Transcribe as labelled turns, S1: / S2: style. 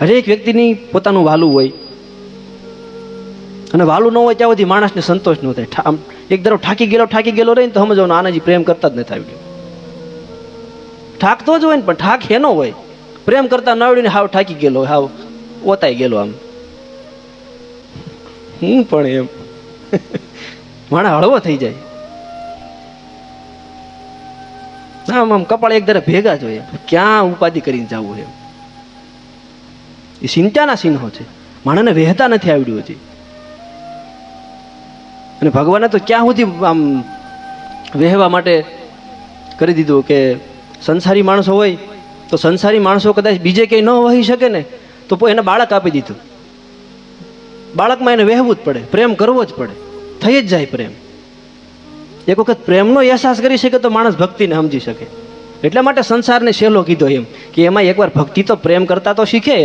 S1: હરેક વ્યક્તિની પોતાનું વાલું હોય, અને વાલું ન હોય ત્યાં સુધી માણસને સંતોષ ન થાય. આમ એક તરફ થાકી ગયેલો રહે ને તો સમજવાનું આનાજી પ્રેમ કરતા જ નથી આવડ્યું. થાકતો જ હોય ને, પણ થાક એનો હોય, પ્રેમ કરતા ન આવડ્યું ને હાવ થાકી ગયેલો, હાવ ઓતાઈ ગયેલો. આમ હું પણ એમ માણસ હળવો થઈ જાય. આમ આમ કપાળ એક ધારે ભેગા જોઈએ, ક્યાં ઉપાધિ કરીને જવું એમ. એ ચિંતાના ચિહ્નો છે. માણસને વહેતા નથી આવડ્યું હજી. અને ભગવાને તો ક્યાં સુધી આમ વહેવા માટે કરી દીધું કે સંસારી માણસો હોય તો સંસારી માણસો કદાચ બીજે ક્યાંય ન વહી શકે ને તો એને બાળક આપી દીધું. બાળકમાં એને વહેવું જ પડે, પ્રેમ કરવો જ પડે, થઈ જ જાય પ્રેમ. એક વખત પ્રેમનો અહેસાસ કરી શકે તો માણસ ભક્તિને સમજી શકે. એટલા માટે સંસારને સહેલો કીધો એમ કે એમાં એકવાર ભક્તિ તો પ્રેમ કરતા તો શીખે એમ.